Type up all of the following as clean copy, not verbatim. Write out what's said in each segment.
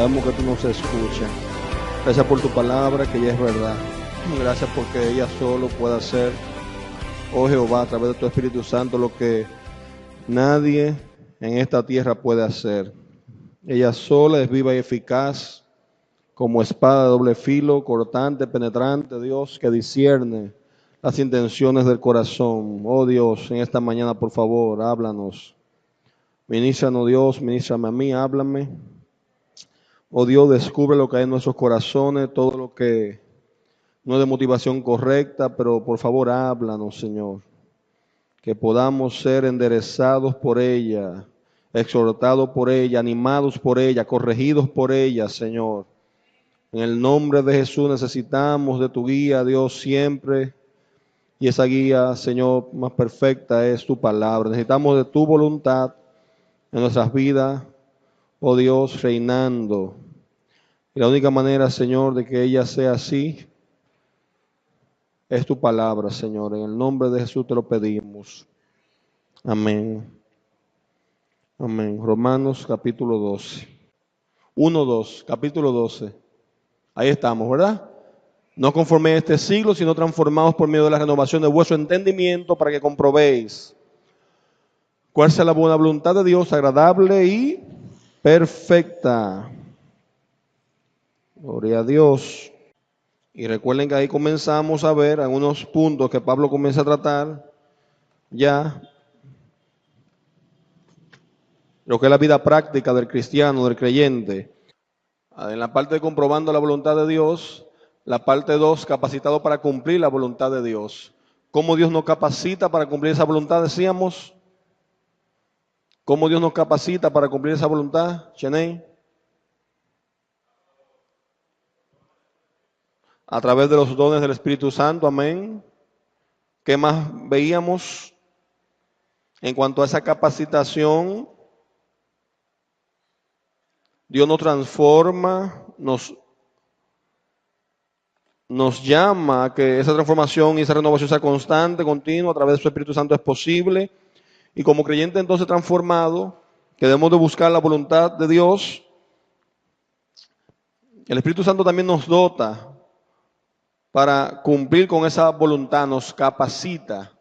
sabemos que tú nos escuchas. Gracias por tu palabra, que ya es verdad. Gracias porque ella solo puede hacer, oh Jehová, a través de tu Espíritu Santo, lo que nadie en esta tierra puede hacer. Ella sola es viva y eficaz, como espada de doble filo, cortante, penetrante, Dios, que discierne las intenciones del corazón. Oh Dios, en esta mañana, por favor, háblanos. Ministranos, Dios, ministrame a mí, háblame. Oh Dios, descubre lo que hay en nuestros corazones, todo lo que no es de motivación correcta, pero por favor háblanos, Señor. Que podamos ser enderezados por ella, exhortados por ella, animados por ella, corregidos por ella, Señor. En el nombre de Jesús necesitamos de tu guía, Dios, siempre. Y esa guía, Señor, más perfecta es tu palabra. Necesitamos de tu voluntad en nuestras vidas, oh Dios, reinando. Y la única manera, Señor, de que ella sea así es tu palabra, Señor. En el nombre de Jesús te lo pedimos. Amén. Amén. Romanos capítulo 12. 1-2, capítulo 12. Ahí estamos, ¿verdad? No conforméis a este siglo, sino transformados por medio de la renovación de vuestro entendimiento, para que comprobéis cuál sea la buena voluntad de Dios, agradable y perfecta. Gloria a Dios. Y recuerden que ahí comenzamos a ver algunos puntos que Pablo comienza a tratar ya lo que es la vida práctica del cristiano, del creyente. En la parte de comprobando la voluntad de Dios, la parte 2, capacitado para cumplir la voluntad de Dios. ¿Cómo Dios nos capacita para cumplir esa voluntad? Decíamos. ¿Cómo Dios nos capacita para cumplir esa voluntad, Cheney? A través de los dones del Espíritu Santo, amén. ¿Qué más veíamos en cuanto a esa capacitación? Dios nos transforma, nos llama a que esa transformación y esa renovación sea constante, continua, a través de su Espíritu Santo es posible. Y como creyente entonces transformado, que debemos de buscar la voluntad de Dios, el Espíritu Santo también nos dota para cumplir con esa voluntad, nos capacita.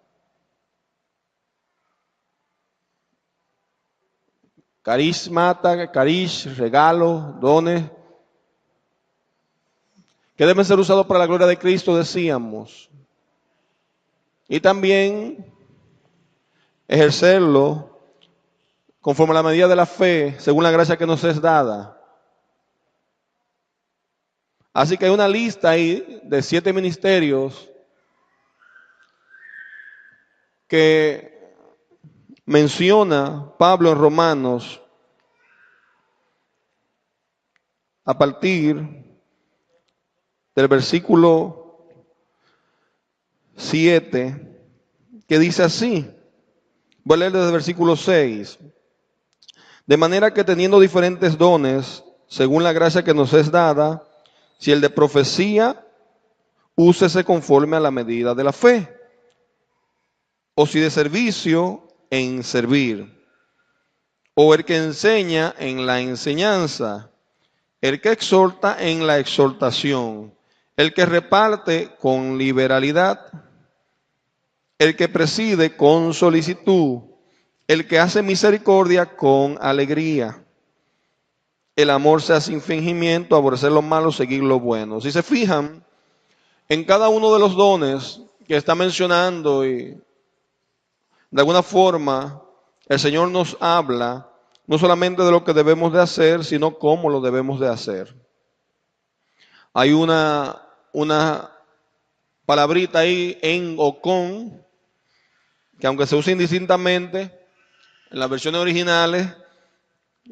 Carismata, cariz, regalo, dones, que deben ser usados para la gloria de Cristo, decíamos. Y también ejercerlo conforme a la medida de la fe, según la gracia que nos es dada. Así que hay una lista ahí de 7 ministerios que menciona Pablo en Romanos a partir del versículo 7, que dice así. Voy a leer desde el versículo 6. De manera que teniendo diferentes dones, según la gracia que nos es dada, si el de profecía, úsese conforme a la medida de la fe. O si de servicio, en servir. O el que enseña, en la enseñanza. El que exhorta, en la exhortación. El que reparte, con liberalidad. El que preside, con solicitud. El que hace misericordia, con alegría. El amor sea sin fingimiento, aborrecer lo malo, seguir lo bueno. Si se fijan, en cada uno de los dones que está mencionando, y de alguna forma el Señor nos habla no solamente de lo que debemos de hacer, sino cómo lo debemos de hacer. Hay una palabrita ahí, en o con, que aunque se usa indistintamente, en las versiones originales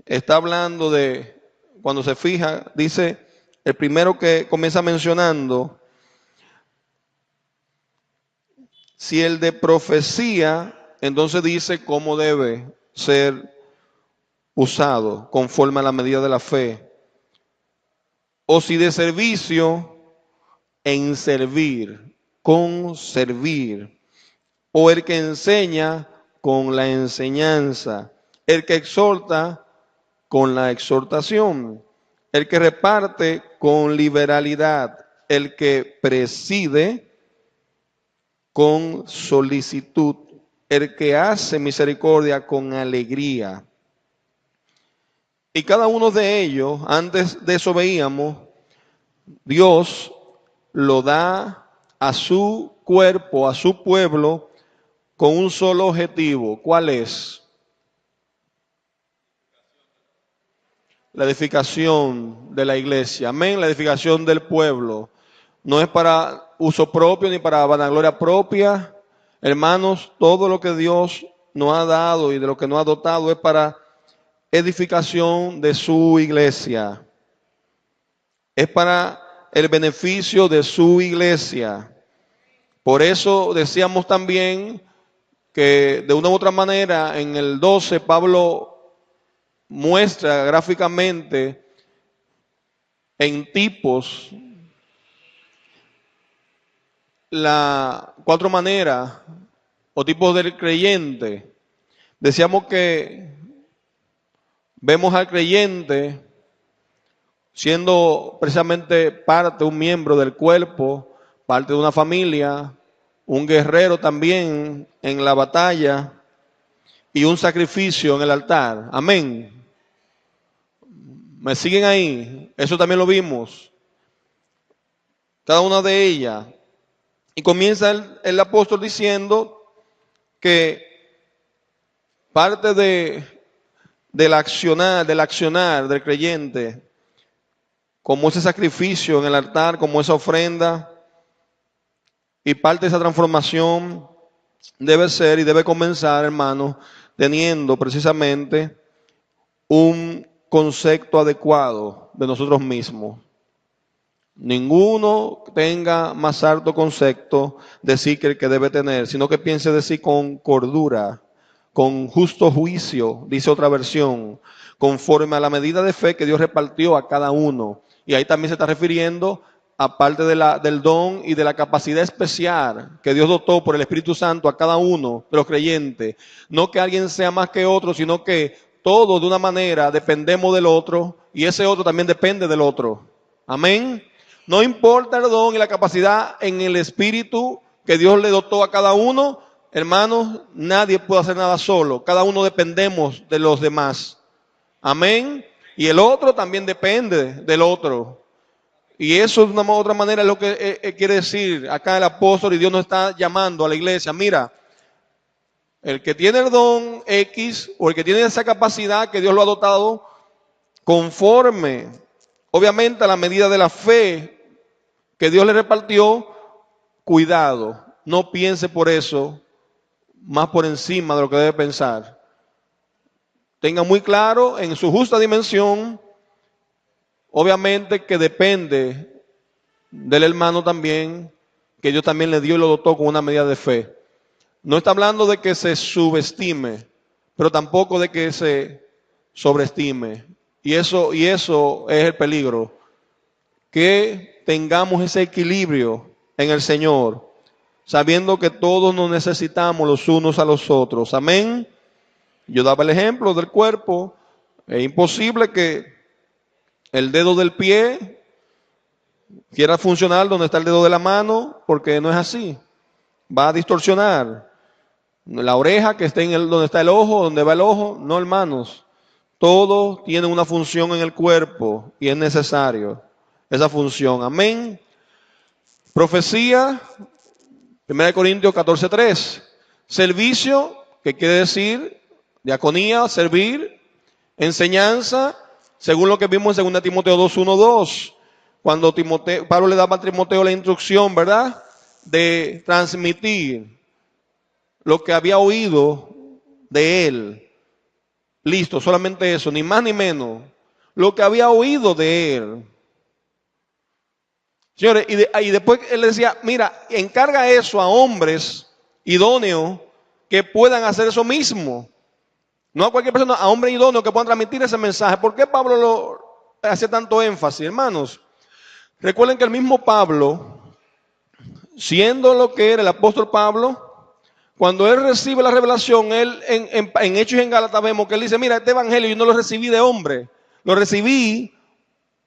está hablando de, cuando se fija, dice, el primero que comienza mencionando, si el de profecía, entonces dice cómo debe ser usado conforme a la medida de la fe. O si de servicio, en servir, con servir. O el que enseña, con la enseñanza. El que exhorta, con la exhortación. el que reparte con liberalidad, el que preside con solicitud, el que hace misericordia con alegría. Y cada uno de ellos, antes de eso veíamos, Dios lo da a su cuerpo, a su pueblo, con un solo objetivo. ¿Cuál es? La edificación de la iglesia. Amén, la edificación del pueblo. No es para uso propio ni para vanagloria propia. Hermanos, todo lo que Dios nos ha dado y de lo que nos ha dotado es para edificación de su iglesia. Es para el beneficio de su iglesia. Por eso decíamos también que de una u otra manera en el 12 Pablo muestra gráficamente en tipos las 4 maneras o tipos del creyente. Decíamos que vemos al creyente siendo precisamente parte, un miembro del cuerpo, parte de una familia, un guerrero también en la batalla y un sacrificio en el altar. Amén. ¿Me siguen ahí? Eso también lo vimos. Cada una de ellas. Y comienza el apóstol diciendo que parte del accionar del creyente, como ese sacrificio en el altar, como esa ofrenda, y parte de esa transformación debe ser y debe comenzar, hermanos, teniendo precisamente un concepto adecuado de nosotros mismos. Ninguno tenga más alto concepto de sí que el que debe tener, sino que piense de sí con cordura, con justo juicio, dice otra versión, conforme a la medida de fe que Dios repartió a cada uno. Y ahí también se está refiriendo a parte del don y de la capacidad especial que Dios dotó por el Espíritu Santo a cada uno de los creyentes. No que alguien sea más que otro, sino que todos de una manera dependemos del otro y ese otro también depende del otro. Amén. No importa el don y la capacidad en el Espíritu que Dios le dotó a cada uno, hermanos, nadie puede hacer nada solo. Cada uno dependemos de los demás. Amén. Y el otro también depende del otro. Y eso de una u otra manera es lo que quiere decir acá el apóstol, y Dios nos está llamando a la iglesia. Mira, el que tiene el don X o el que tiene esa capacidad que Dios lo ha dotado, conforme, obviamente, a la medida de la fe que Dios le repartió, cuidado, no piense por eso más por encima de lo que debe pensar. Tenga muy claro en su justa dimensión, obviamente que depende del hermano también, que Dios también le dio y lo dotó con una medida de fe. No está hablando de que se subestime, pero tampoco de que se sobreestime. Y eso es el peligro. Que tengamos ese equilibrio en el Señor, sabiendo que todos nos necesitamos los unos a los otros. Amén. Yo daba el ejemplo del cuerpo. Es imposible que el dedo del pie quiera funcionar donde está el dedo de la mano, porque no es así. Va a distorsionar. La oreja que esté donde está el ojo, donde va el ojo. No, hermanos. Todo tiene una función en el cuerpo y es necesario esa función. Amén. Profecía, 1 Corintios 14:3. Servicio, que quiere decir diaconía, servir. Enseñanza, según lo que vimos en 2 Timoteo 2:1-2. Cuando Pablo le daba a Timoteo la instrucción, ¿verdad?, de transmitir lo que había oído de él. Listo, solamente eso, ni más ni menos. Lo que había oído de él. Señores, y después él decía, mira, encarga eso a hombres idóneos que puedan hacer eso mismo. No a cualquier persona, a hombres idóneos que puedan transmitir ese mensaje. ¿Por qué Pablo lo hace tanto énfasis, hermanos? Recuerden que el mismo Pablo, siendo lo que era el apóstol Pablo, cuando él recibe la revelación, él en Hechos y en Gálatas vemos que él dice, mira, este evangelio yo no lo recibí de hombre, lo recibí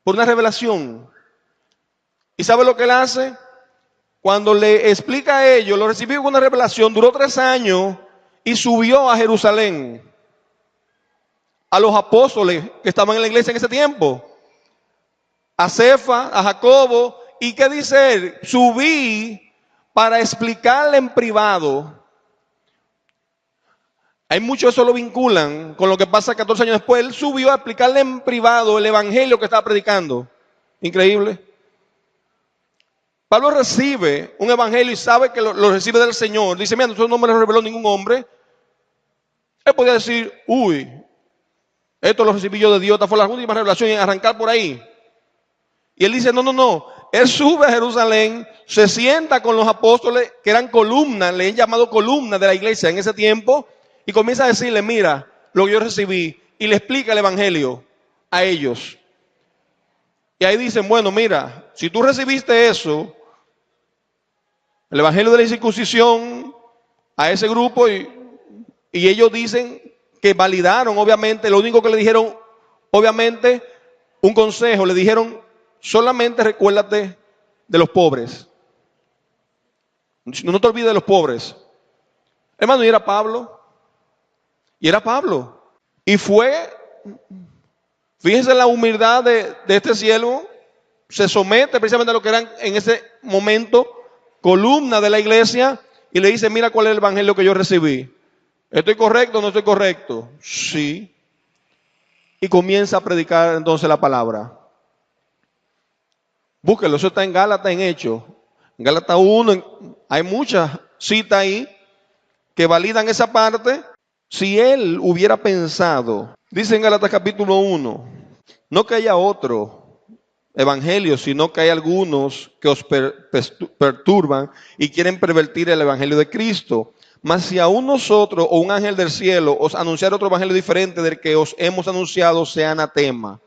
por una revelación. ¿Y sabe lo que él hace? Cuando le explica a ellos, lo recibió con una revelación, duró 3 años y subió a Jerusalén. A los apóstoles que estaban en la iglesia en ese tiempo. A Cefa, a Jacobo. ¿Y qué dice él? Subí para explicarle en privado. Hay muchos eso lo vinculan con lo que pasa 14 años después. Él subió a explicarle en privado el evangelio que estaba predicando. Increíble. Pablo recibe un evangelio y sabe que lo recibe del Señor. Dice, mira, nosotros no me lo reveló ningún hombre. Él podía decir, uy, esto lo recibí yo de Dios, esta fue la última revelación y arrancar por ahí. Y él dice, no. Él sube a Jerusalén, se sienta con los apóstoles que eran columnas, le han llamado columnas de la iglesia en ese tiempo, y comienza a decirle, mira, lo que yo recibí, y le explica el evangelio a ellos. Y ahí dicen, bueno, mira, si tú recibiste eso, el evangelio de la circuncisión, a ese grupo, y ellos dicen que validaron, obviamente, lo único que le dijeron, obviamente, un consejo, le dijeron, solamente recuérdate de los pobres. No te olvides de los pobres. Hermano, y era Pablo. Y fue, fíjense la humildad de este siervo, se somete precisamente a lo que eran en ese momento columna de la iglesia y le dice, mira cuál es el evangelio que yo recibí. ¿Estoy correcto o no estoy correcto? Sí. Y comienza a predicar entonces la palabra. Búsquelo, eso está en Gálatas, en Hechos. En Gálatas 1, hay muchas citas ahí que validan esa parte. Si él hubiera pensado, dice en Gálatas capítulo 1, no que haya otro evangelio, sino que hay algunos que os perturban y quieren pervertir el evangelio de Cristo. Mas si aún nosotros o un ángel del cielo os anunciar otro evangelio diferente del que os hemos anunciado, sea anatema.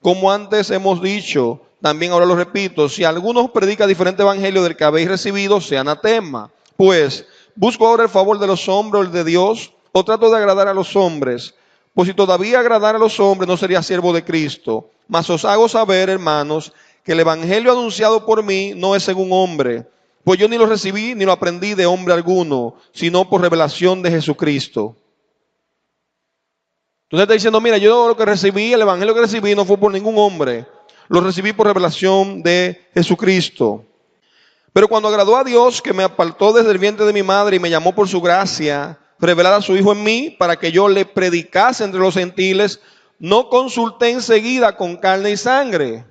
Como antes hemos dicho, también ahora lo repito, si alguno os predica diferente evangelio del que habéis recibido, sea anatema. Pues, ¿busco ahora el favor de los hombres o el de Dios? ¿O trato de agradar a los hombres? Pues si todavía agradara a los hombres, no sería siervo de Cristo. Mas os hago saber, hermanos, que el evangelio anunciado por mí no es según hombre. Pues yo ni lo recibí ni lo aprendí de hombre alguno, sino por revelación de Jesucristo. Entonces está diciendo, mira, yo lo que recibí, el evangelio que recibí no fue por ningún hombre. Lo recibí por revelación de Jesucristo. Pero cuando agradó a Dios, que me apartó desde el vientre de mi madre y me llamó por su gracia, revelar a su Hijo en mí, para que yo le predicase entre los gentiles, no consulté enseguida con carne y sangre,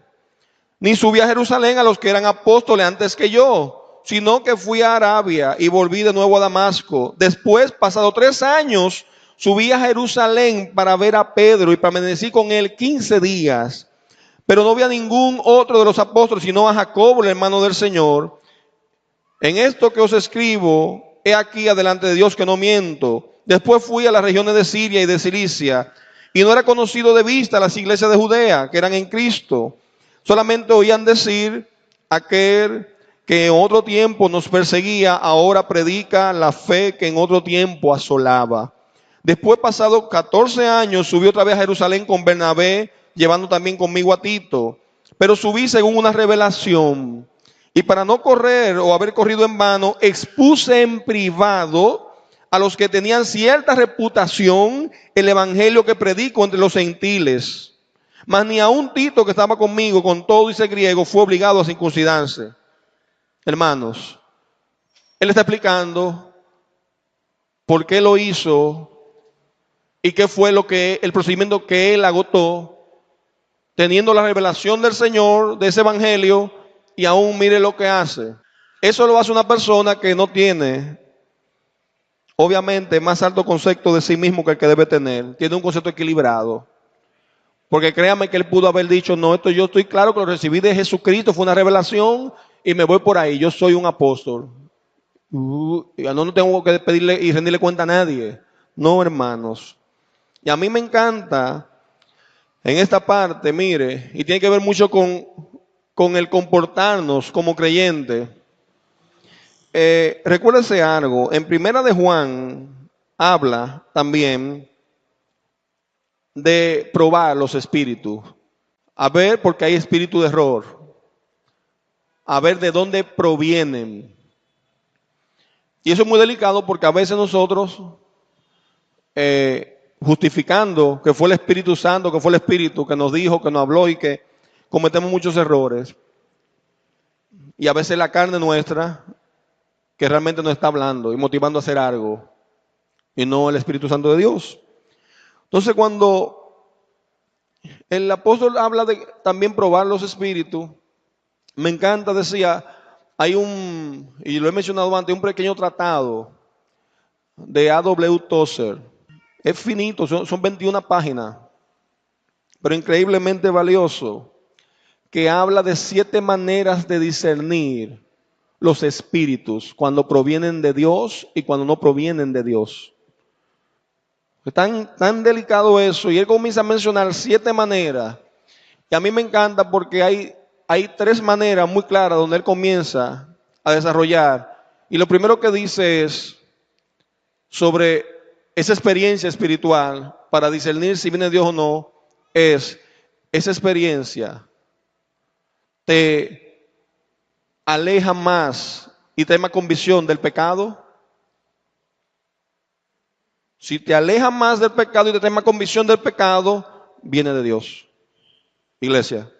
ni subí a Jerusalén a los que eran apóstoles antes que yo, sino que fui a Arabia y volví de nuevo a Damasco. Después, pasado 3 años, subí a Jerusalén para ver a Pedro y permanecí con él 15 días. Pero no vi a ningún otro de los apóstoles, sino a Jacobo, el hermano del Señor. En esto que os escribo, he aquí adelante de Dios que no miento. Después fui a las regiones de Siria y de Cilicia, y no era conocido de vista las iglesias de Judea, que eran en Cristo. Solamente oían decir, aquel que en otro tiempo nos perseguía, ahora predica la fe que en otro tiempo asolaba. Después, pasado 14 años, subí otra vez a Jerusalén con Bernabé, llevando también conmigo a Tito. Pero subí según una revelación. Y para no correr o haber corrido en vano, expuse en privado a los que tenían cierta reputación el evangelio que predico entre los gentiles. Mas ni aun Tito, que estaba conmigo, con todo dice griego, fue obligado a circuncidarse. Hermanos, él está explicando por qué lo hizo y qué fue el procedimiento que él agotó, teniendo la revelación del Señor, de ese evangelio, y aún mire lo que hace. Eso lo hace una persona que no tiene, obviamente, más alto concepto de sí mismo que el que debe tener. Tiene un concepto equilibrado. Porque créame que él pudo haber dicho, no, esto yo estoy claro que lo recibí de Jesucristo, fue una revelación y me voy por ahí, yo soy un apóstol. No tengo que pedirle y rendirle cuenta a nadie. No, hermanos. Y a mí me encanta en esta parte, mire, y tiene que ver mucho con el comportarnos como creyentes. Recuérdese algo, en Primera de Juan habla también de probar los espíritus. a ver porque hay espíritu de error, a ver de dónde provienen. Y eso es muy delicado porque a veces nosotros, justificando que fue el Espíritu Santo, que fue el Espíritu que nos dijo, que nos habló y que cometemos muchos errores. Y a veces la carne nuestra, que realmente nos está hablando y motivando a hacer algo, y no el Espíritu Santo de Dios. Entonces cuando el apóstol habla de también probar los espíritus, me encanta, decía, hay y lo he mencionado antes, un pequeño tratado de A.W. Tozer. Es finito, son 21 páginas, pero increíblemente valioso, que habla de 7 maneras de discernir los espíritus cuando provienen de Dios y cuando no provienen de Dios. Es tan delicado eso, y él comienza a mencionar 7 maneras, y a mí me encanta porque hay 3 maneras muy claras donde él comienza a desarrollar, y lo primero que dice es sobre esa experiencia espiritual para discernir si viene de Dios o no, es esa experiencia te aleja más y te da más convicción del pecado. Si te aleja más del pecado y te da más convicción del pecado, viene de Dios. Iglesia.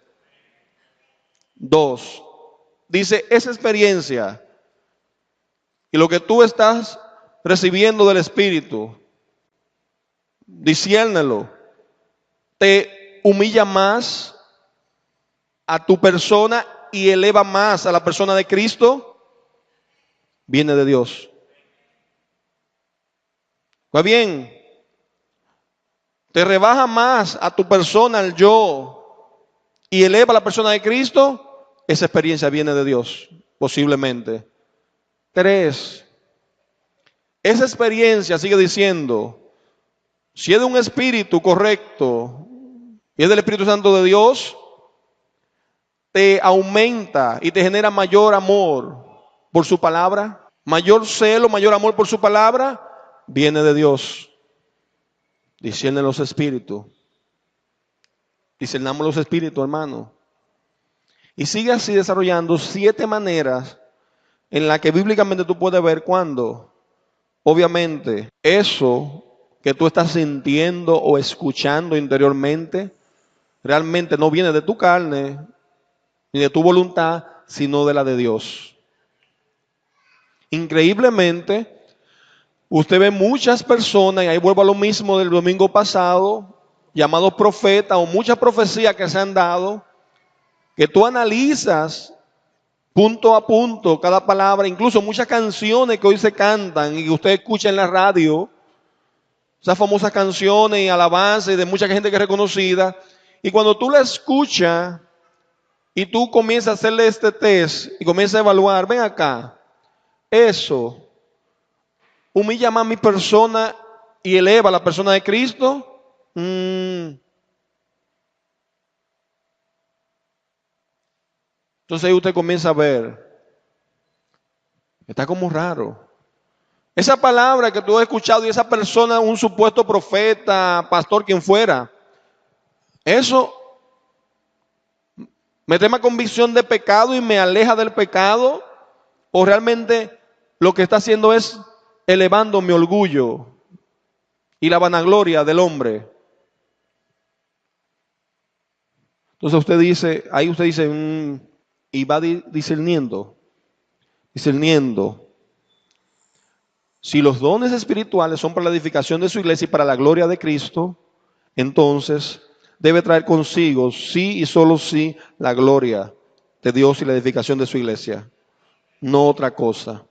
2, dice esa experiencia y lo que tú estás recibiendo del Espíritu, disciérnelo, te humilla más a tu persona y eleva más a la persona de Cristo, viene de Dios. ¿Va bien? Te rebaja más a tu persona, al yo, y eleva a la persona de Cristo, esa experiencia viene de Dios, posiblemente. 3, esa experiencia, sigue diciendo, si es de un espíritu correcto y es del Espíritu Santo de Dios, te aumenta y te genera mayor amor por su palabra, mayor celo, mayor amor por su palabra, viene de Dios. Disciernen los espíritus. Discernamos los espíritus, hermano. Y sigue así desarrollando 7 maneras en las que bíblicamente tú puedes ver cuando, obviamente, eso que tú estás sintiendo o escuchando interiormente, realmente no viene de tu carne, ni de tu voluntad, sino de la de Dios. Increíblemente, usted ve muchas personas, y ahí vuelvo a lo mismo del domingo pasado, llamados profetas o muchas profecías que se han dado, que tú analizas punto a punto cada palabra, incluso muchas canciones que hoy se cantan y que usted escucha en la radio, esas famosas canciones y alabanzas de mucha gente que es reconocida, y cuando tú la escuchas y tú comienzas a hacerle este test y comienzas a evaluar, ven acá, eso humilla más a mi persona y eleva a la persona de Cristo. Entonces ahí usted comienza a ver, está como raro. Esa palabra que tú has escuchado y esa persona, un supuesto profeta, pastor, quien fuera, eso me da más convicción de pecado y me aleja del pecado, o realmente lo que está haciendo es elevando mi orgullo y la vanagloria del hombre. Entonces usted dice, ahí usted dice, y va discerniendo. Si los dones espirituales son para la edificación de su iglesia y para la gloria de Cristo, entonces debe traer consigo, sí y solo sí, la gloria de Dios y la edificación de su iglesia, no otra cosa.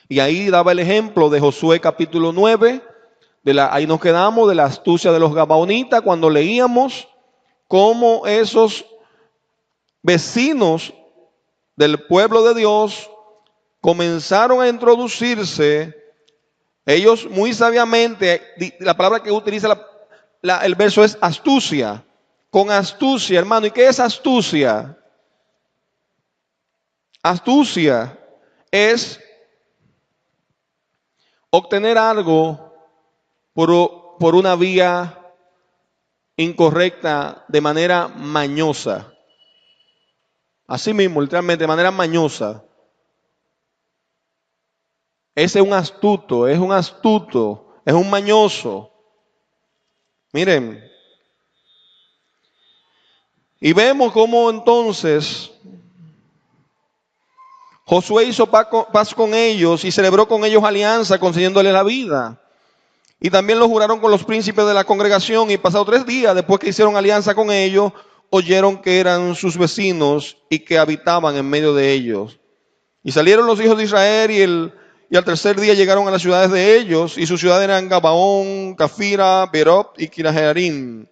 Y ahí daba el ejemplo de Josué capítulo 9, ahí nos quedamos, de la astucia de los gabaonitas, cuando leíamos cómo esos vecinos del pueblo de Dios comenzaron a introducirse, ellos muy sabiamente, la palabra que utiliza el verso es astucia, con astucia, hermano. ¿Y qué es astucia? Astucia es obtener algo por una vía incorrecta, de manera mañosa. Así mismo, literalmente, de manera mañosa. Ese es un astuto, es un mañoso. Miren, y vemos cómo entonces Josué hizo paz con ellos y celebró con ellos alianza, concediéndoles la vida. Y también lo juraron con los príncipes de la congregación, y pasados 3 días después que hicieron alianza con ellos, oyeron que eran sus vecinos y que habitaban en medio de ellos. Y salieron los hijos de Israel y al tercer día llegaron a las ciudades de ellos, y sus ciudades eran Gabaón, Cafira, Berot y Kiriath-jearim.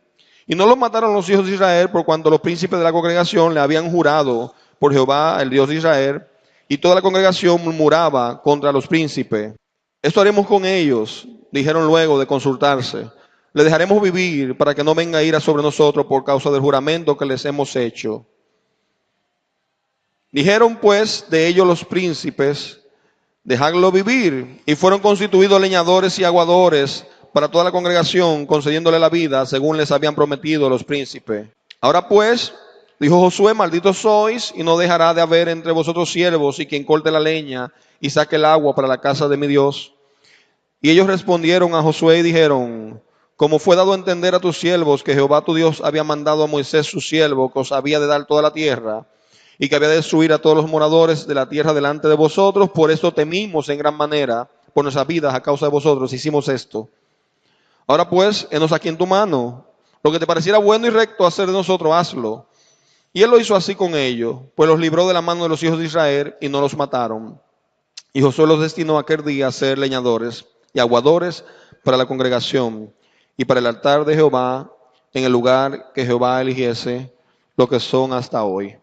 Y no los mataron los hijos de Israel por cuanto los príncipes de la congregación le habían jurado por Jehová, el Dios de Israel, y toda la congregación murmuraba contra los príncipes. Esto haremos con ellos, dijeron luego de consultarse. Le dejaremos vivir para que no venga ira sobre nosotros por causa del juramento que les hemos hecho. Dijeron pues de ellos los príncipes, dejadlo vivir. Y fueron constituidos leñadores y aguadores para toda la congregación, concediéndole la vida según les habían prometido los príncipes. Ahora pues, dijo Josué, malditos sois, y no dejará de haber entre vosotros siervos y quien corte la leña y saque el agua para la casa de mi Dios. Y ellos respondieron a Josué y dijeron, como fue dado a entender a tus siervos que Jehová tu Dios había mandado a Moisés su siervo, que os había de dar toda la tierra, y que había de destruir a todos los moradores de la tierra delante de vosotros, por esto temimos en gran manera por nuestras vidas a causa de vosotros, hicimos esto. Ahora pues, henos aquí en tu mano, lo que te pareciera bueno y recto hacer de nosotros, hazlo. Y él lo hizo así con ellos, pues los libró de la mano de los hijos de Israel y no los mataron. Y Josué los destinó aquel día a ser leñadores y aguadores para la congregación y para el altar de Jehová en el lugar que Jehová eligiese, lo que son hasta hoy.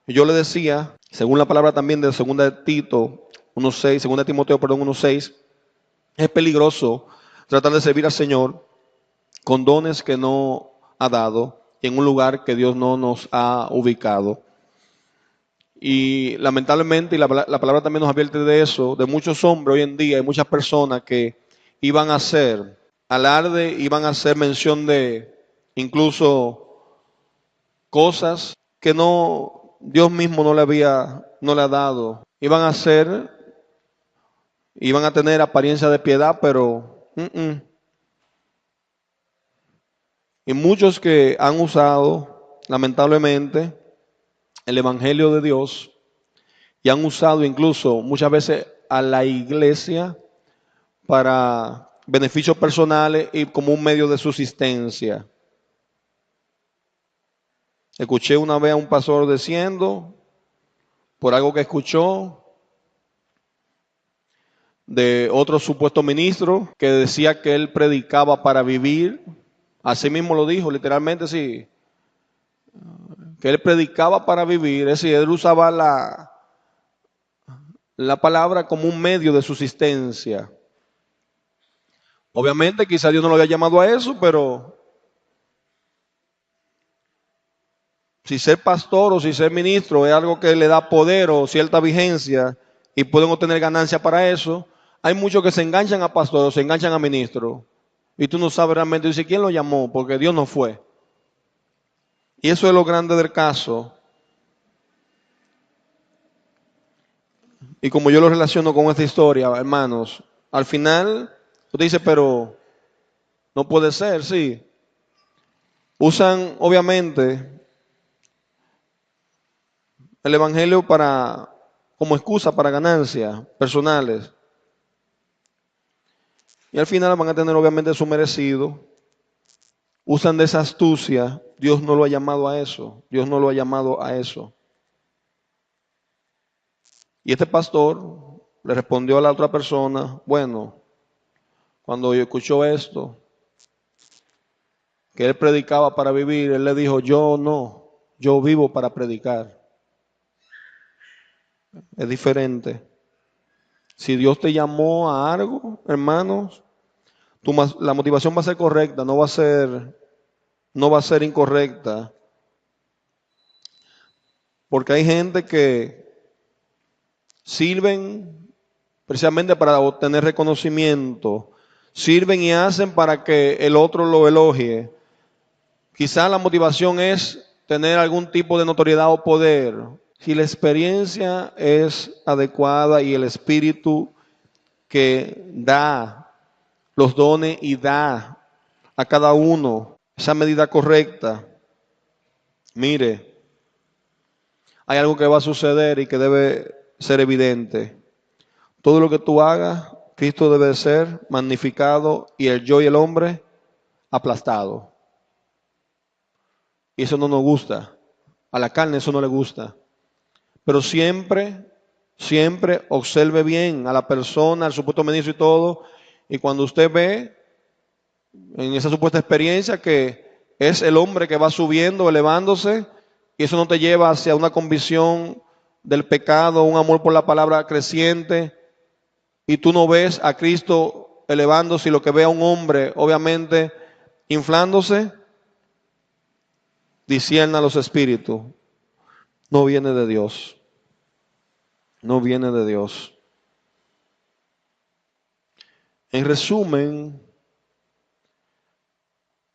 Y yo le decía, según la palabra también de 2 de Tito 1:6, 2 de Timoteo, 1:6, es peligroso tratar de servir al Señor con dones que no ha dado y en un lugar que Dios no nos ha ubicado. Y lamentablemente, y la palabra también nos advierte de eso, de muchos hombres hoy en día, hay muchas personas que iban a hacer alarde, iban a hacer mención de incluso cosas que no, Dios mismo no le ha dado. Iban a hacer, iban a tener apariencia de piedad, pero y muchos que han usado, lamentablemente, el Evangelio de Dios y han usado incluso muchas veces a la iglesia para beneficios personales y como un medio de subsistencia. Escuché una vez a un pastor diciendo, por algo que escuchó de otro supuesto ministro, que decía que él predicaba para vivir. Así mismo lo dijo, literalmente, sí. Que él predicaba para vivir, es decir, él usaba la palabra como un medio de subsistencia. Obviamente, quizá Dios no lo había llamado a eso, pero si ser pastor o si ser ministro es algo que le da poder o cierta vigencia y pueden obtener ganancia para eso, hay muchos que se enganchan a pastor o se enganchan a ministro. Y tú no sabes realmente, dice, ¿quién lo llamó? Porque Dios no fue. Y eso es lo grande del caso. Y como yo lo relaciono con esta historia, hermanos, al final, usted dice, pero no puede ser, sí. Usan, obviamente, el Evangelio como excusa para ganancias personales. Y al final van a tener, obviamente, su merecido. Usan de esa astucia. Dios no lo ha llamado a eso. Dios no lo ha llamado a eso. Y este pastor le respondió a la otra persona, bueno, cuando yo escuchó esto, que él predicaba para vivir, él le dijo, yo no, yo vivo para predicar. Es diferente. Si Dios te llamó a algo, hermanos, la motivación va a ser correcta, no va a ser incorrecta. Porque hay gente que sirven precisamente para obtener reconocimiento, sirven y hacen para que el otro lo elogie, Quizá la motivación es tener algún tipo de notoriedad o poder. Si la experiencia es adecuada y el espíritu que da los dones y da a cada uno esa medida correcta, mire, hay algo que va a suceder y que debe ser evidente. Todo lo que tú hagas, Cristo debe ser magnificado y el yo y el hombre aplastado. Y eso no nos gusta. A la carne eso no le gusta. Pero siempre observe bien a la persona, al supuesto ministro y todo. Y cuando usted ve en esa supuesta experiencia que es el hombre que va subiendo, elevándose, y eso no te lleva hacia una convicción del pecado, un amor por la palabra creciente, y tú no ves a Cristo elevándose y lo que ve a un hombre, obviamente, inflándose, discierna los espíritus. No viene de Dios. No viene de Dios. En resumen,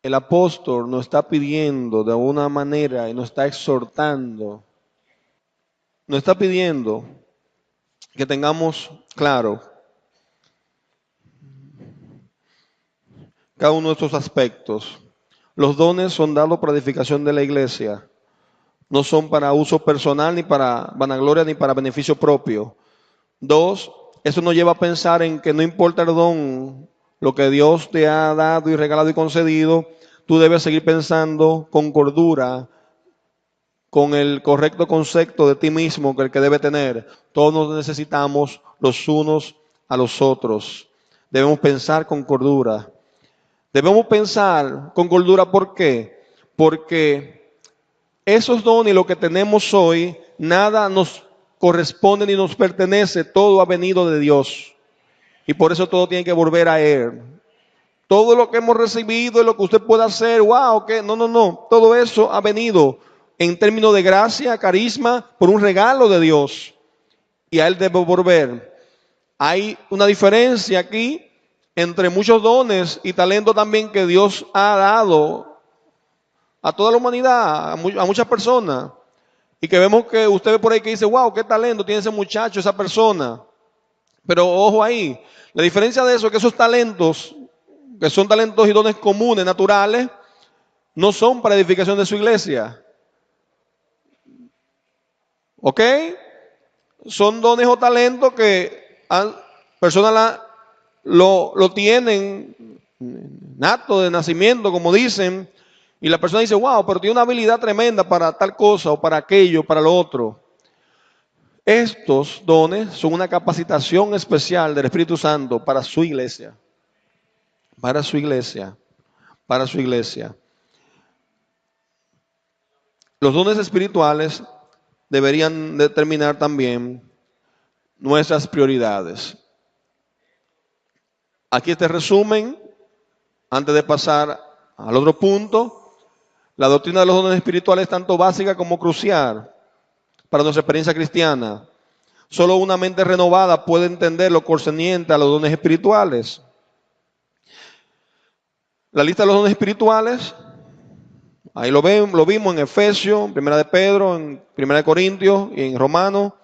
el apóstol nos está pidiendo de alguna manera y nos está exhortando, nos está pidiendo que tengamos claro cada uno de estos aspectos. Los dones son dados para edificación de la iglesia. No son para uso personal, ni para vanagloria, ni para beneficio propio. 2, eso nos lleva a pensar en que no importa el don, lo que Dios te ha dado y regalado y concedido, tú debes seguir pensando con cordura, con el correcto concepto de ti mismo que el que debe tener. Todos nos necesitamos los unos a los otros. Debemos pensar con cordura. Debemos pensar con cordura, ¿por qué? Porque esos dones y lo que tenemos hoy, nada nos corresponde ni nos pertenece, todo ha venido de Dios. Y por eso todo tiene que volver a Él. Todo lo que hemos recibido y lo que usted pueda hacer, wow, que no. Todo eso ha venido en términos de gracia, carisma, por un regalo de Dios. Y a Él debe volver. Hay una diferencia aquí entre muchos dones y talentos también que Dios ha dado a toda la humanidad, a muchas personas. Y que vemos que usted ve por ahí que dice, wow, qué talento tiene ese muchacho, esa persona. Pero ojo ahí, la diferencia de eso es que esos talentos, que son talentos y dones comunes, naturales, no son para edificación de su iglesia. ¿Ok? Son dones o talentos que personas lo tienen nato de nacimiento, como dicen, y la persona dice, wow, pero tiene una habilidad tremenda para tal cosa o para aquello, para lo otro. Estos dones son una capacitación especial del Espíritu Santo para su iglesia. Para su iglesia. Para su iglesia. Los dones espirituales deberían determinar también nuestras prioridades. Aquí este resumen, antes de pasar al otro punto. La doctrina de los dones espirituales es tanto básica como crucial para nuestra experiencia cristiana. Solo una mente renovada puede entender lo concerniente a los dones espirituales. La lista de los dones espirituales, ahí lo vimos en Efesios, en Primera de Pedro, en Primera de Corintios y en Romanos.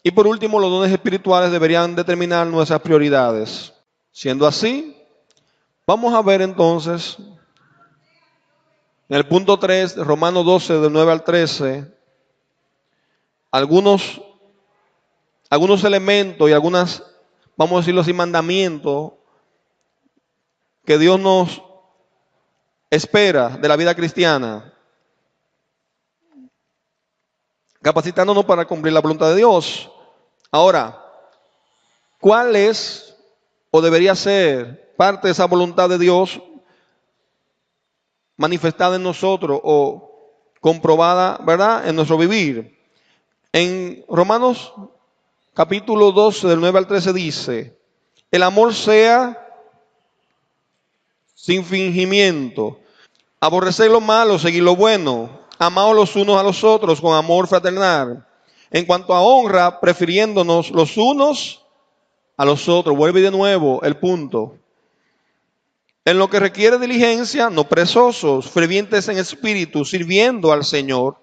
Y por último, los dones espirituales deberían determinar nuestras prioridades. Siendo así, vamos a ver entonces en el punto 3, Romanos 12, del 9 al 13, algunos elementos y algunas, vamos a decirlo así, mandamientos que Dios nos espera de la vida cristiana, capacitándonos para cumplir la voluntad de Dios. Ahora, ¿cuál es o debería ser parte de esa voluntad de Dios manifestada en nosotros o comprobada, ¿verdad?, en nuestro vivir? En Romanos capítulo 12, del 9 al 13 dice, el amor sea sin fingimiento, aborrecer lo malo, seguir lo bueno, amaos los unos a los otros con amor fraternal. En cuanto a honra, prefiriéndonos los unos a los otros. Vuelve de nuevo el punto. En lo que requiere diligencia, no perezosos, fervientes en espíritu, sirviendo al Señor,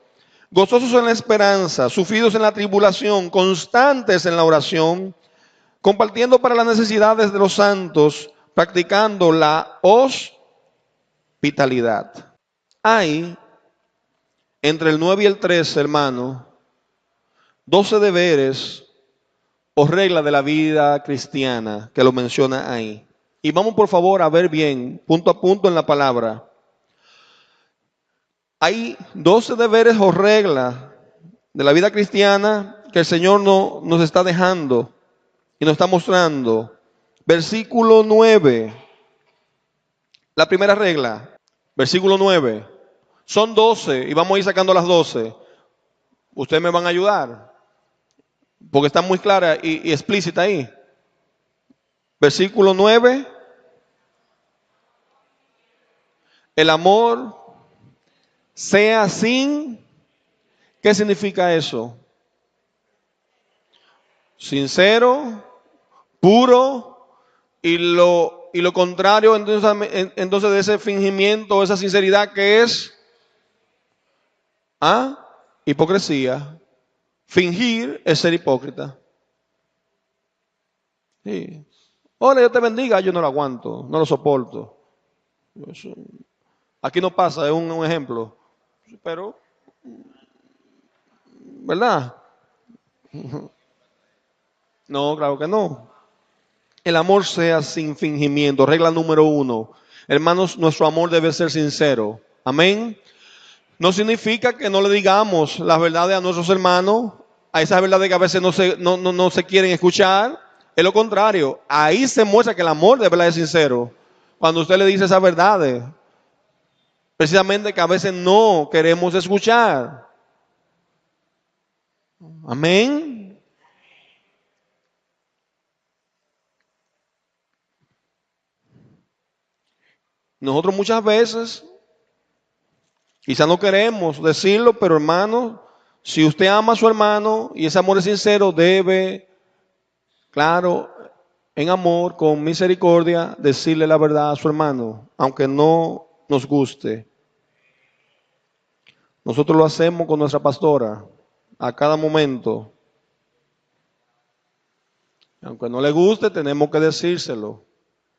gozosos en la esperanza, sufridos en la tribulación, constantes en la oración, compartiendo para las necesidades de los santos, practicando la hospitalidad. Hay, entre el 9 y el 13, hermano, 12 deberes o reglas de la vida cristiana que lo menciona ahí. Y vamos por favor a ver bien, punto a punto en la palabra. Hay 12 deberes o reglas de la vida cristiana que el Señor nos está dejando y nos está mostrando. Versículo 9. La primera regla, versículo 9. Son 12 y vamos a ir sacando las 12. Ustedes me van a ayudar porque está muy clara y explícita ahí. Versículo 9. El amor sea sin, ¿qué significa eso? Sincero, puro, y lo contrario entonces de ese fingimiento, esa sinceridad que es hipocresía. Fingir es ser hipócrita. Sí. Hola, Dios te bendiga, yo no lo aguanto, no lo soporto. Aquí no pasa, es un ejemplo. Pero, ¿verdad? No, claro que no. El amor sea sin fingimiento. Regla número 1. Hermanos, nuestro amor debe ser sincero. Amén. No significa que no le digamos las verdades a nuestros hermanos, a esas verdades que a veces no se quieren escuchar. Es lo contrario. Ahí se muestra que el amor de verdad es sincero. Cuando usted le dice esas verdades, precisamente que a veces no queremos escuchar. Amén. Nosotros muchas veces, quizá no queremos decirlo, pero hermano, si usted ama a su hermano y ese amor es sincero, debe, claro, en amor, con misericordia, decirle la verdad a su hermano, aunque no nos guste. Nosotros lo hacemos con nuestra pastora a cada momento. Aunque no le guste, tenemos que decírselo,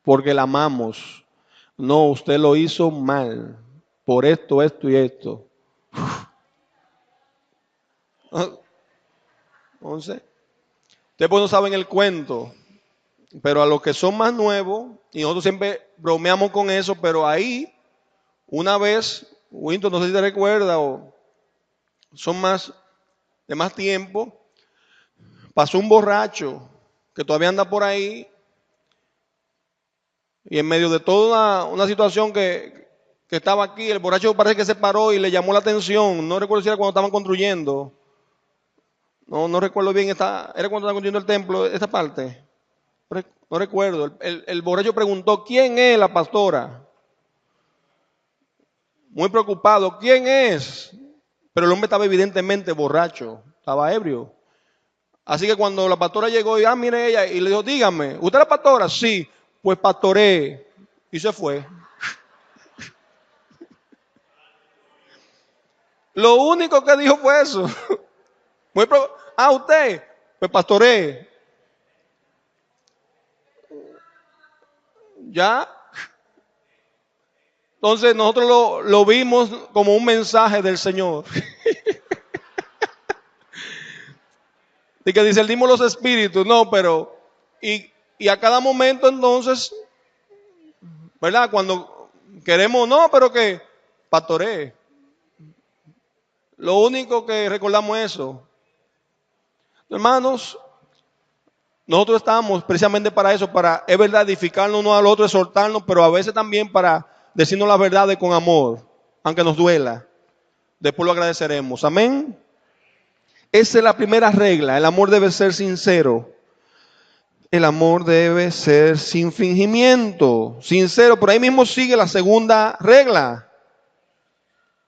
porque la amamos. No, usted lo hizo mal, por esto, esto y esto. Entonces, ustedes pues no saben el cuento, pero a los que son más nuevos, y nosotros siempre bromeamos con eso, pero ahí, una vez, Winton, no sé si te recuerda, o son de más tiempo, pasó un borracho que todavía anda por ahí, y en medio de toda una situación que estaba aquí, el borracho parece que se paró y le llamó la atención. No recuerdo si era cuando estaban construyendo. No recuerdo bien, era cuando estaban construyendo el templo, esta parte. No recuerdo. El borracho preguntó, ¿quién es la pastora? Muy preocupado, ¿quién es? Pero el hombre estaba evidentemente borracho, estaba ebrio. Así que cuando la pastora llegó, y mire ella, y le dijo, dígame, ¿usted es la pastora? Sí, pues pastoré. Y se fue. Lo único que dijo fue eso. Usted, pues pastoré. Ya. Entonces nosotros lo vimos como un mensaje del Señor. De que discernimos los espíritus, no, pero y a cada momento entonces, ¿verdad? Cuando queremos, no, pero que pastoré. Lo único que recordamos es eso. Hermanos, nosotros estamos precisamente para eso, para, es verdad, edificarnos uno al otro, exhortarnos, pero a veces también para decirnos las verdades con amor, aunque nos duela. Después lo agradeceremos. Amén. Esa es la primera regla. El amor debe ser sincero. El amor debe ser sin fingimiento, sincero. Por ahí mismo sigue la segunda regla.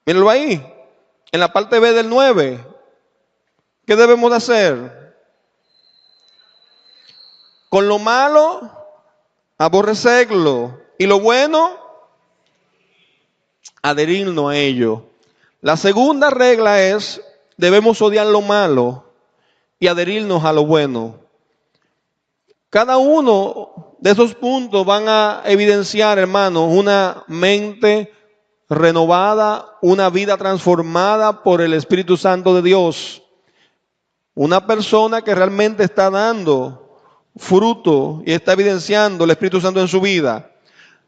Mírenlo ahí, en la parte B del 9. ¿Qué debemos de hacer? Con lo malo, aborrecerlo. Y lo bueno, adherirnos a ello. La segunda regla es, debemos odiar lo malo y adherirnos a lo bueno. Cada uno de esos puntos van a evidenciar, hermanos, una mente renovada, una vida transformada por el Espíritu Santo de Dios. Una persona que realmente está dando fruto y está evidenciando el Espíritu Santo en su vida.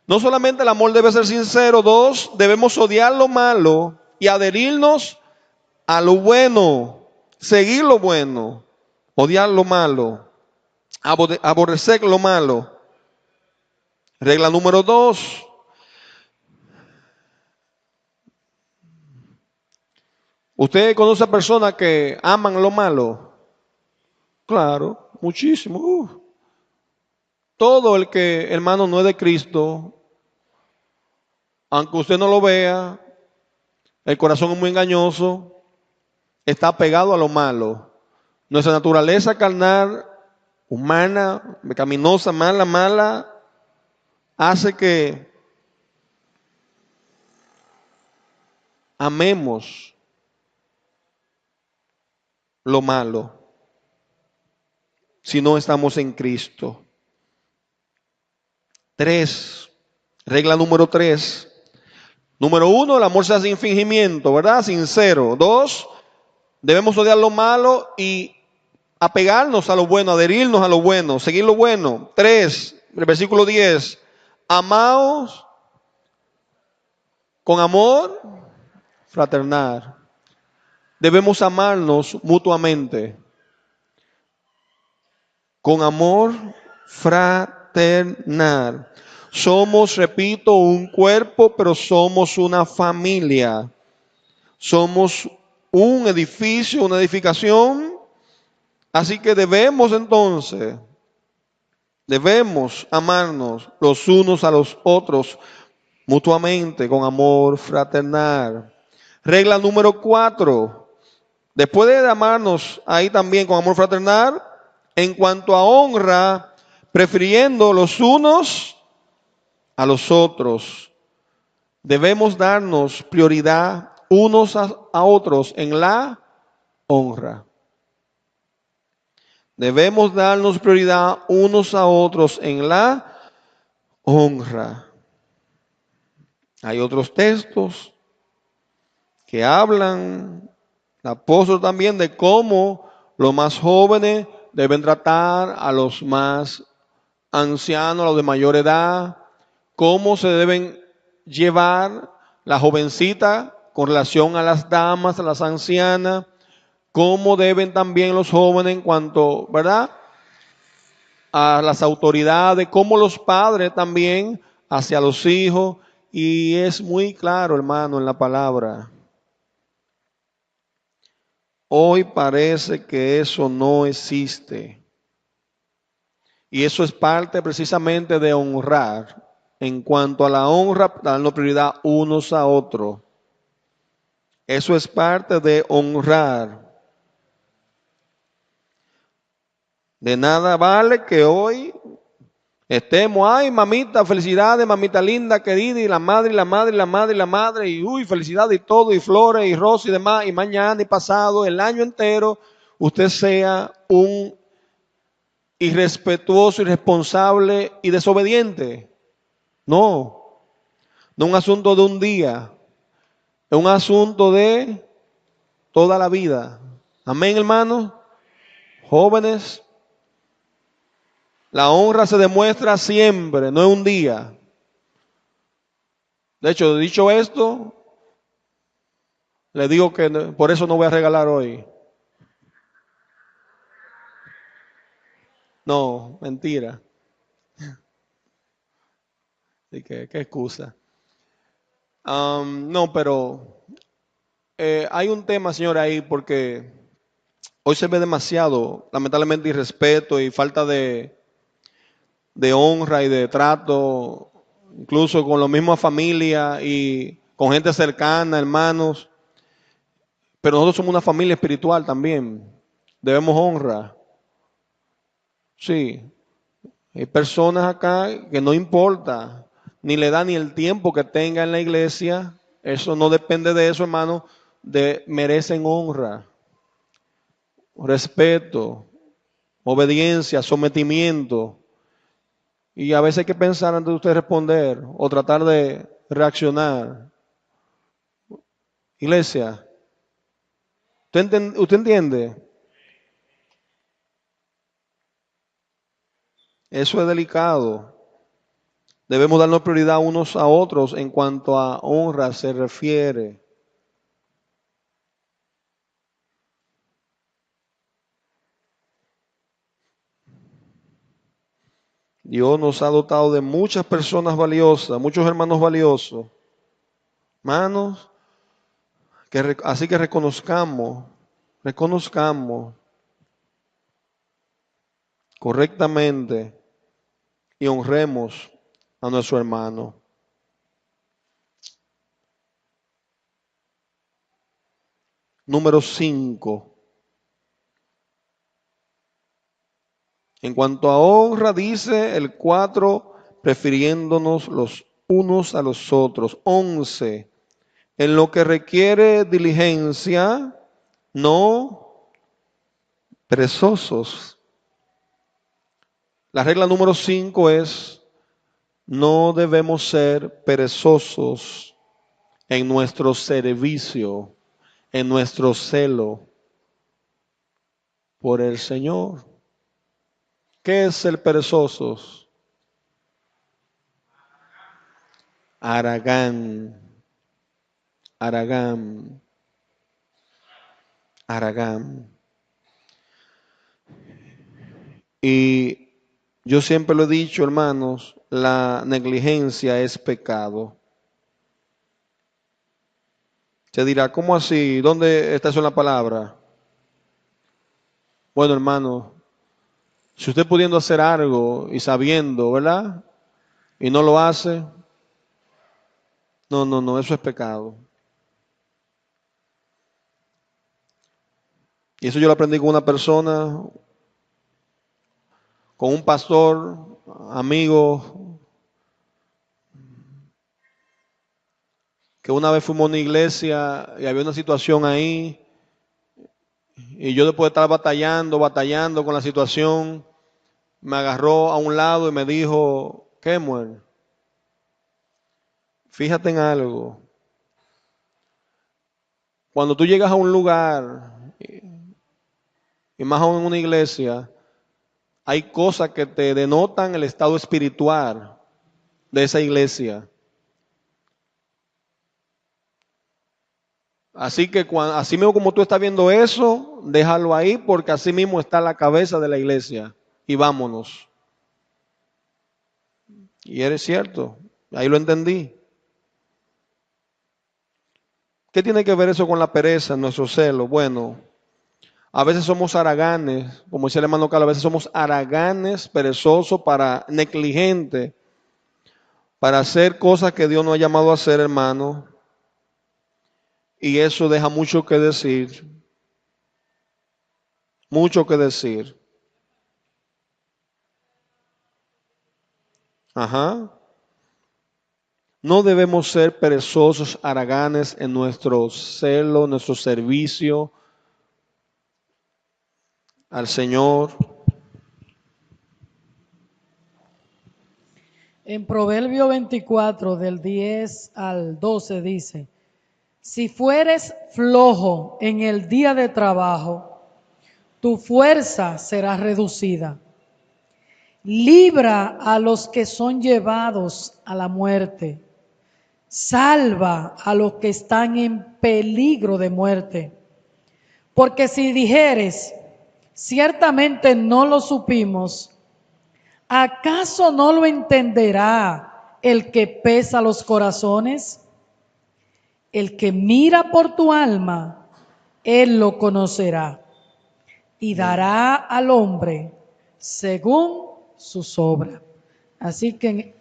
No solamente el amor debe ser sincero, dos, debemos odiar lo malo y adherirnos a lo bueno, seguir lo bueno, odiar lo malo, aborrecer lo malo. Regla número 2. ¿Usted conoce a personas que aman lo malo? Claro, muchísimo. Todo el que, hermano, no es de Cristo, aunque usted no lo vea, el corazón es muy engañoso, está pegado a lo malo. Nuestra naturaleza carnal, humana, pecaminosa, mala, hace que amemos lo malo si no estamos en Cristo. 3. Regla número 3. Número 1, el amor sea sin fingimiento, ¿verdad? Sincero. 2, debemos odiar lo malo y apegarnos a lo bueno, adherirnos a lo bueno, seguir lo bueno. 3, el versículo 10, amaos con amor fraternal. Debemos amarnos mutuamente con amor fraternal. Somos, repito, un cuerpo, pero somos una familia. Somos un edificio, una edificación. Así que debemos entonces, debemos amarnos los unos a los otros mutuamente con amor fraternal. Regla número 4. Después de amarnos ahí también con amor fraternal, en cuanto a honra, prefiriendo los unos a los otros, debemos darnos prioridad unos a otros en la honra. Debemos darnos prioridad unos a otros en la honra. Hay otros textos que hablan, el apóstol también, de cómo los más jóvenes deben tratar a los más ancianos, a los de mayor edad, cómo se deben llevar la jovencita con relación a las damas, a las ancianas, cómo deben también los jóvenes en cuanto, ¿verdad?, a las autoridades, cómo los padres también hacia los hijos, y es muy claro, hermano, en la palabra. Hoy parece que eso no existe. Y eso es parte precisamente de honrar. En cuanto a la honra, dando prioridad unos a otros. Eso es parte de honrar. De nada vale que hoy estemos, ay, mamita, felicidades, mamita linda, querida, y la madre, y la madre, y la madre, y la madre, y uy, felicidades y todo, y flores, y rosas y demás, y mañana, y pasado, el año entero, usted sea un irrespetuoso, irresponsable y desobediente. No, no es un asunto de un día, es un asunto de toda la vida. Amén, hermanos. Jóvenes, la honra se demuestra siempre, no es un día. De hecho, dicho esto, le digo que por eso no voy a regalar hoy. No, mentira. Así que, qué excusa. No, pero hay un tema, señora, ahí, porque hoy se ve demasiado, lamentablemente, irrespeto y falta de honra y de trato, incluso con la misma familia y con gente cercana, hermanos. Pero nosotros somos una familia espiritual también. Debemos honra. Sí. Hay personas acá que no importa. ni le da ni el tiempo que tenga en la iglesia, eso no depende de eso, hermano, merecen honra, respeto, obediencia, sometimiento. Y a veces hay que pensar antes de usted responder o tratar de reaccionar. Iglesia, ¿usted entiende? Eso es delicado. Debemos darnos prioridad unos a otros en cuanto a honra se refiere. Dios nos ha dotado de muchas personas valiosas, muchos hermanos valiosos. Hermanos, así que reconozcamos correctamente y honremos a nuestro hermano. Número 5. En cuanto a honra, dice el 4, prefiriéndonos los unos a los otros. 11. En lo que requiere diligencia, no perezosos. La regla número 5 es, no debemos ser perezosos en nuestro servicio, en nuestro celo por el Señor. ¿Qué es ser perezosos? Aragán. Y yo siempre lo he dicho, hermanos, la negligencia es pecado. Se dirá, ¿cómo así? ¿Dónde está eso en la palabra? Bueno, hermano, si usted pudiendo hacer algo y sabiendo, ¿verdad? Y no lo hace, no, eso es pecado. Y eso yo lo aprendí con una persona, con un pastor, amigo, que una vez fuimos a una iglesia y había una situación ahí, y yo después de estar batallando con la situación, me agarró a un lado y me dijo, Kemuel, fíjate en algo. Cuando tú llegas a un lugar, y más aún en una iglesia, hay cosas que te denotan el estado espiritual de esa iglesia. Así que así mismo como tú estás viendo eso, déjalo ahí porque así mismo está la cabeza de la iglesia. Y vámonos. Y eres cierto, ahí lo entendí. ¿Qué tiene que ver eso con la pereza, nuestro celo? Bueno, a veces somos haraganes, como dice el hermano Carlos, a veces somos haraganes, perezosos, negligentes, para hacer cosas que Dios nos ha llamado a hacer, hermano. Y eso deja mucho que decir. Mucho que decir. Ajá. No debemos ser perezosos, haraganes en nuestro celo, nuestro servicio al Señor. En Proverbio 24, del 10 al 12 dice, si fueres flojo en el día de trabajo, tu fuerza será reducida. Libra a los que son llevados a la muerte. Salva a los que están en peligro de muerte. Porque si dijeres, ciertamente no lo supimos, ¿acaso no lo entenderá el que pesa los corazones? El que mira por tu alma, él lo conocerá y dará al hombre según sus obras. Así que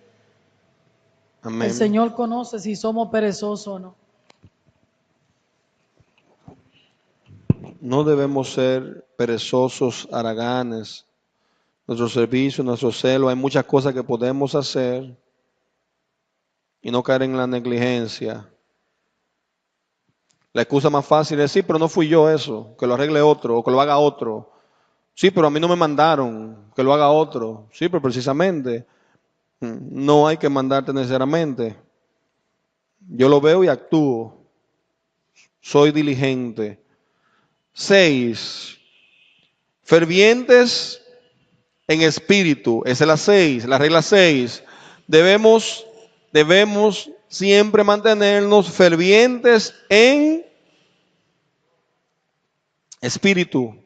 Amén. El Señor conoce si somos perezosos o no. No debemos ser perezosos, haraganes. Nuestro servicio, nuestro celo, hay muchas cosas que podemos hacer. y no caer en la negligencia. La excusa más fácil es, sí, pero no fui yo eso, que lo arregle otro o que lo haga otro. Sí, pero a mí no me mandaron, que lo haga otro. Sí, pero precisamente no hay que mandarte necesariamente. Yo lo veo y actúo. Soy diligente. 6. Fervientes en espíritu. Esa es la 6, la regla 6. Debemos siempre mantenernos fervientes en espíritu.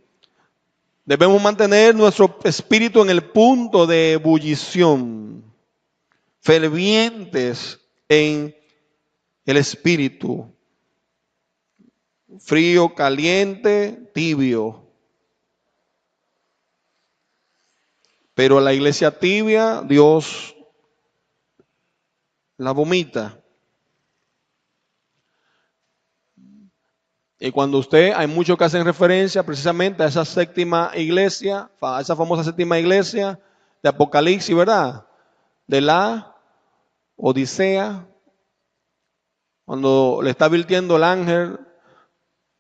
Debemos mantener nuestro espíritu en el punto de ebullición. Fervientes en el espíritu. Frío, caliente, tibio. Pero a la iglesia tibia, Dios la vomita. Y cuando hay muchos que hacen referencia precisamente a esa séptima iglesia, a esa famosa séptima iglesia de Apocalipsis, ¿verdad? De la Odisea, cuando le está advirtiendo el ángel,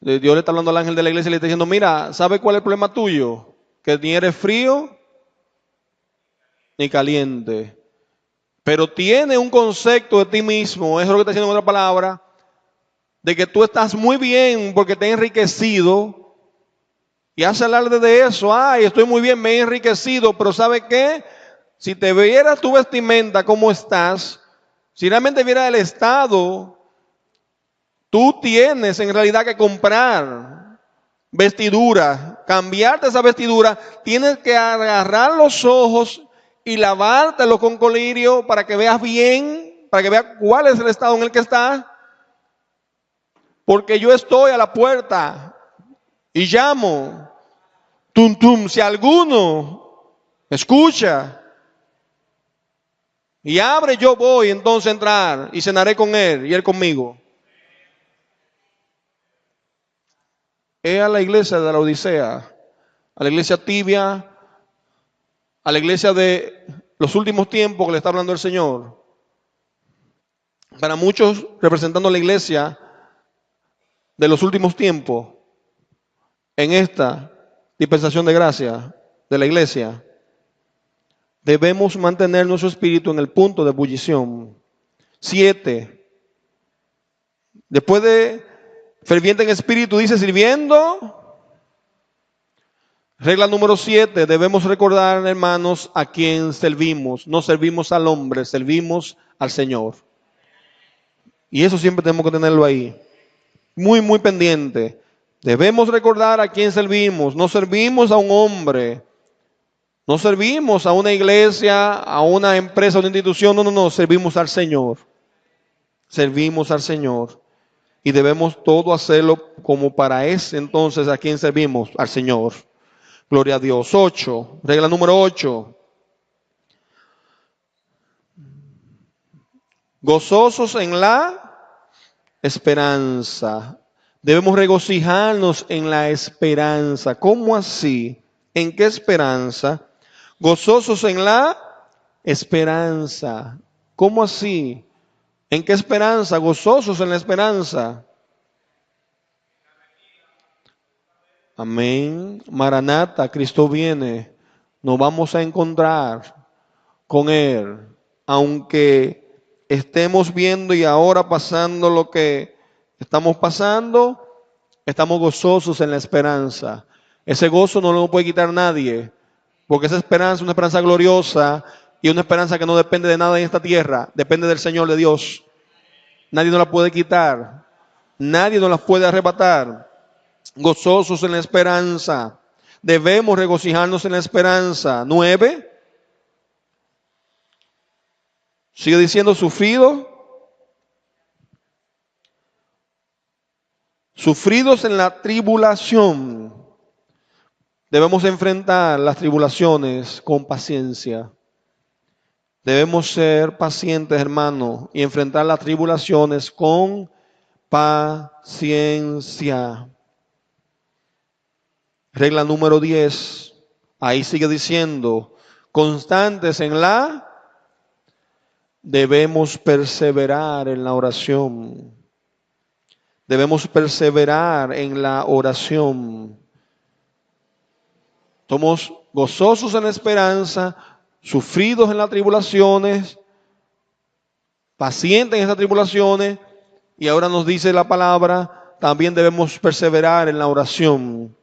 Dios le está hablando al ángel de la iglesia y le está diciendo, mira, ¿sabe cuál es el problema tuyo? Que ni eres frío ni caliente, pero tiene un concepto de ti mismo, eso es lo que está diciendo en otra palabra, de que tú estás muy bien porque te has enriquecido y hace alarde de eso. Ay, estoy muy bien, me he enriquecido, pero ¿sabe qué? Si te vieras tu vestimenta, cómo estás, si realmente vieras el estado, tú tienes en realidad que comprar vestidura, cambiarte esa vestidura, tienes que agarrar los ojos y lavártelo con colirio para que veas bien, para que veas cuál es el estado en el que estás. Porque yo estoy a la puerta y llamo. Tum, tum, si alguno escucha y abre, yo voy entonces a entrar y cenaré con él y él conmigo. Es a la iglesia de la Odisea, a la iglesia tibia, a la iglesia de los últimos tiempos que le está hablando el Señor. Para muchos, representando a la iglesia de los últimos tiempos, en esta dispensación de gracia de la iglesia, debemos mantener nuestro espíritu en el punto de ebullición. 7. Después de ferviente en espíritu, dice sirviendo. Regla número 7, debemos recordar, hermanos, a quién servimos. No servimos al hombre, servimos al Señor. Y eso siempre tenemos que tenerlo ahí. Muy, muy pendiente. Debemos recordar a quién servimos. No servimos a un hombre. No servimos a una iglesia, a una empresa, a una institución. No. Servimos al Señor. Servimos al Señor. Y debemos todo hacerlo como para ese entonces a quién servimos. Al Señor. Gloria a Dios. 8. Regla número 8. Gozosos en la esperanza. Debemos regocijarnos en la esperanza. ¿Cómo así? ¿En qué esperanza? Gozosos en la esperanza. ¿Cómo así? ¿En qué esperanza? Gozosos en la esperanza. Amén. Maranata, Cristo viene. Nos vamos a encontrar con Él. Aunque estemos viendo y ahora pasando lo que estamos pasando, estamos gozosos en la esperanza. Ese gozo no lo puede quitar nadie, porque esa esperanza es una esperanza gloriosa y una esperanza que no depende de nada en esta tierra, depende del Señor, de Dios. Nadie nos la puede quitar, nadie nos la puede arrebatar. Gozosos en la esperanza. Debemos regocijarnos en la esperanza. 9. Sigue diciendo sufridos en la tribulación. Debemos enfrentar las tribulaciones con paciencia. Debemos ser pacientes, hermano, y enfrentar las tribulaciones con paciencia. Regla número 10. Ahí sigue diciendo, constantes en la debemos perseverar en la oración. Debemos perseverar en la oración. Somos gozosos en la esperanza, sufridos en las tribulaciones, pacientes en esas tribulaciones, y ahora nos dice la palabra, también debemos perseverar en la oración.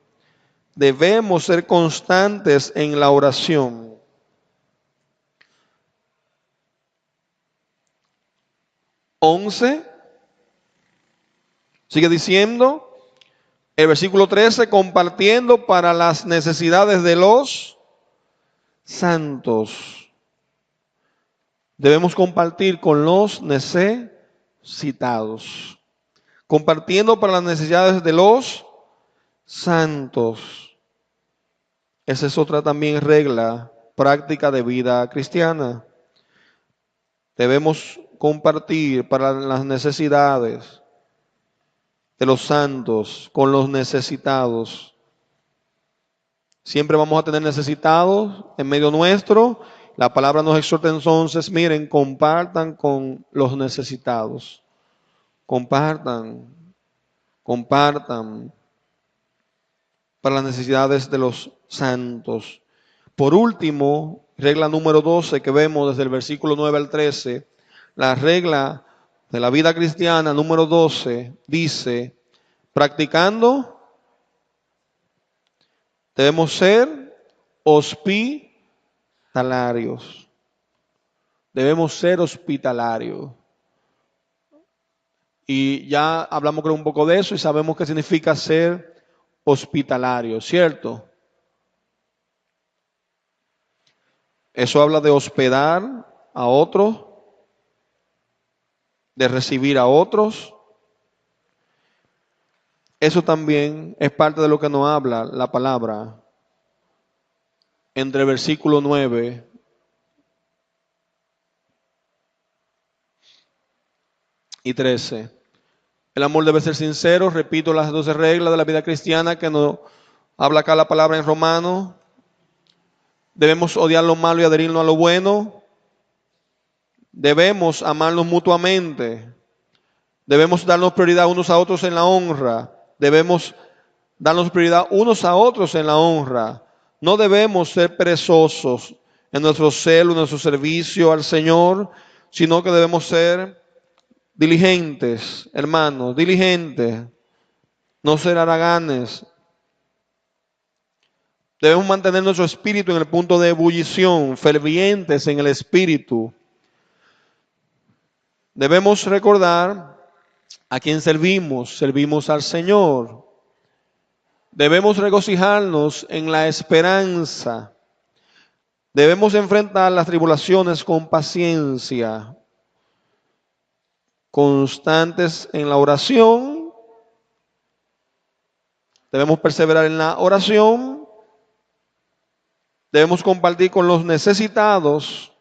Debemos ser constantes en la oración. Sigue diciendo, el versículo 13, compartiendo para las necesidades de los santos. Debemos compartir con los necesitados. Compartiendo para las necesidades de los santos. Esa es otra también regla práctica de vida cristiana. Debemos compartir para las necesidades de los santos con los necesitados. Siempre vamos a tener necesitados en medio nuestro. La palabra nos exhorta entonces, miren, compartan con los necesitados. Compartan para las necesidades de los santos. Por último, regla número 12 que vemos desde el versículo 9 al 13, la regla de la vida cristiana número 12 dice, practicando, debemos ser hospitalarios. Debemos ser hospitalarios. Y ya hablamos creo un poco de eso y sabemos qué significa ser hospitalario, ¿cierto? Eso habla de hospedar a otros, de recibir a otros. Eso también es parte de lo que nos habla la palabra entre el versículo 9 y 13. El amor debe ser sincero. Repito las 12 reglas de la vida cristiana que nos habla acá la palabra en Romanos. Debemos odiar lo malo y adherirnos a lo bueno. Debemos amarnos mutuamente. Debemos darnos prioridad unos a otros en la honra. Debemos darnos prioridad unos a otros en la honra. No debemos ser perezosos en nuestro celo, en nuestro servicio al Señor, sino que debemos ser diligentes, hermanos, diligentes, no ser haraganes. Debemos mantener nuestro espíritu en el punto de ebullición, fervientes en el espíritu. Debemos recordar a quién servimos. Servimos al Señor. Debemos regocijarnos en la esperanza. Debemos enfrentar las tribulaciones con paciencia. Constantes en la oración. Debemos perseverar en la oración. Debemos compartir con los necesitados.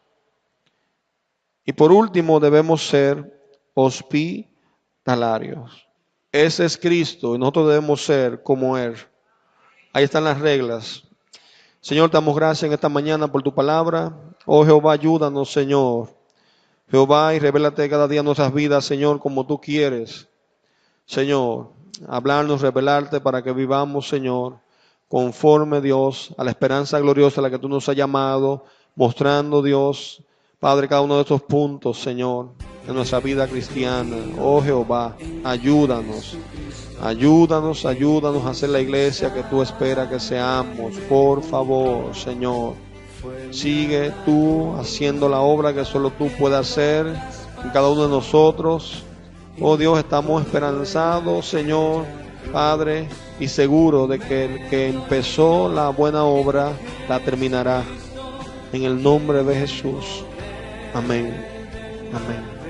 Y por último, debemos ser hospitalarios. Ese es Cristo y nosotros debemos ser como Él. Ahí están las reglas. Señor, te damos gracias en esta mañana por tu palabra. Oh Jehová, ayúdanos, Señor. Jehová, y revélate cada día en nuestras vidas, Señor, como tú quieres. Señor, hablarnos, revelarte para que vivamos, Señor, conforme, Dios, a la esperanza gloriosa a la que tú nos has llamado, mostrando, Dios, Padre, cada uno de estos puntos, Señor, en nuestra vida cristiana. Oh Jehová, ayúdanos. Ayúdanos a ser la iglesia que tú esperas que seamos. Por favor, Señor. Sigue tú haciendo la obra que solo tú puedes hacer en cada uno de nosotros. Oh Dios, estamos esperanzados, Señor, Padre, y seguros de que el que empezó la buena obra la terminará. En el nombre de Jesús. Amén. Amén.